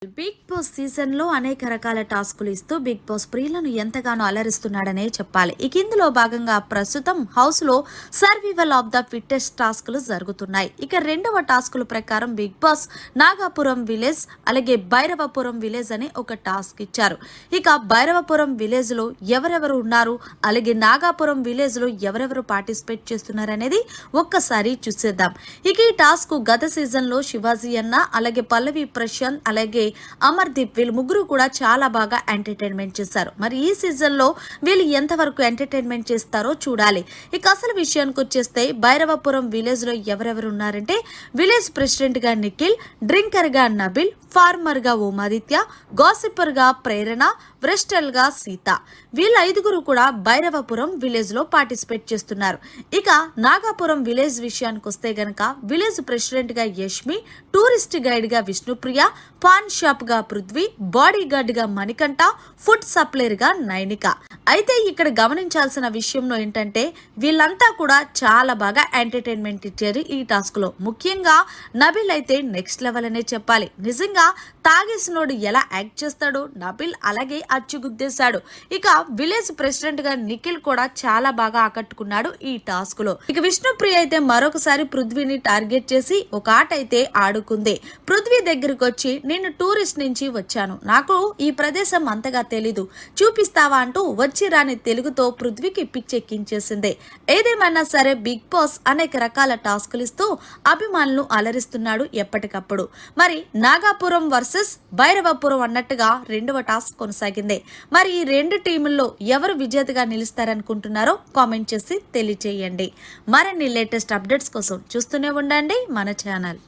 Big boss season లో అనేక రకాల టాస్కులు ఇస్తూ బిగ్ బాస్ ప్రియులను ఎంతగానో అలరిస్తున్నాడనే చెప్పాలి. ఇక ఇందులో భాగంగా ప్రస్తుతం హౌస్ లో సర్వైవల్ ఆఫ్ ద ఫిట్టెస్ట్ టాస్కులు జరుగుతున్నాయి. ఇక రెండవ టాస్కుల ప్రకారం బిగ్ బాస్ నాగాపురం విలేజ్ అలాగే భైరవపురం విలేజ్ అని ఒక టాస్క్ ఇచ్చారు. ఇక భైరవపురం విలేజ్ లో ఎవరెవరు ఉన్నారు, అలాగే నాగాపురం విలేజ్ లో ఎవరెవరు పార్టిసిపేట్ చేస్తున్నారు అనేది ఒక్కసారి చూసేద్దాం. ఇక ఈ టాస్క్ గత సీజన్ లో శివాజీ అన్న అలాగే పల్లవి ప్రశాంత్ అలాగే అమర్దీప్ వీళ్ళు ముగ్గురు కూడా చాలా బాగా ఎంటర్టైన్మెంట్ చేశారు. మరి ఈ సీజన్ లో వీళ్ళు ఎంతవరకు ఎంటర్టైన్మెంట్ చేస్తారో చూడాలి. ఇక అసలు విషయానికి వచ్చేస్తే భైరవపురం విలేజ్ లో ఎవరెవరు ఉన్నారంటే విలేజ్ ప్రెసిడెంట్ గా నిఖిల్, డ్రింకర్ గా నబిల్, ఫార్మర్ గా ఓమాదిత్య, గాసిపర్ గా ప్రేరణ, వ్రెస్టల్ గా సీత వీళ్ళ ఐదుగురు కూడా భైరవపురం విలేజ్ లో పార్టిసిపేట్ చేస్తున్నారు. ఇక నాగాపురం విలేజ్ విషయానికి వస్తే గనక విలేజ్ ప్రెసిడెంట్ గా యష్మి, టూరిస్ట్ గైడ్ గా విష్ణుప్రియ, పాన్ షాప్ గా పృథ్వీ, బాడీ గార్డ్ గా మణికంఠ, ఫుడ్ సప్లైర్ గా నైనిక. అయితే ఇక్కడ గమనించాల్సిన విషయంలో ఏంటంటే వీళ్ళంతా కూడా చాలా బాగా ఎంటర్టైన్మెంట్ ఇచ్చారు ఈ టాస్క్ లో. ముఖ్యంగా నబిల్ అయితే నెక్స్ట్ లెవెల్ అనే చెప్పాలి. నిజంగా తాగేసినోడు ఎలా యాక్ట్ చేస్తాడో నబిల్ అలాగే అచ్చుగుద్దేశాడు. ఇక విలేజ్ ప్రెసిడెంట్ గా నిఖిల్ కూడా చాలా బాగా ఆకట్టుకున్నాడు ఈ టాస్క్ లో. ఇక విష్ణుప్రియ అయితే మరొకసారి పృథ్వీని టార్గెట్ చేసి ఒక ఆట అయితే ఆడుకుంది. పృథ్వీ దగ్గరకు వచ్చి నేను టూరిస్ట్ నుంచి వచ్చాను, నాకు ఈ ప్రదేశం అంతగా తెలీదు, చూపిస్తావా అంటూ వచ్చి రాని తెలుగుతో పృథ్వీకి పిచ్చెక్కించేసింది. ఏదేమైనా సరే బిగ్ బాస్ అనేక రకాల టాస్కులు ఇస్తూ అభిమానులు అలరిస్తున్నాడు ఎప్పటికప్పుడు. మరి నాగాపురం వర్సెస్ భైరవపురం అన్నట్టుగా రెండవ టాస్క్ కొనసాగింది. మరి ఈ రెండు టీముల్లో ఎవరు విజేతగా నిలుస్తారనుకుంటున్నారో కామెంట్ చేసి తెలియచేయండి. మరిన్ని లేటెస్ట్ అప్డేట్స్ కోసం చూస్తూనే ఉండండి మన ఛానల్.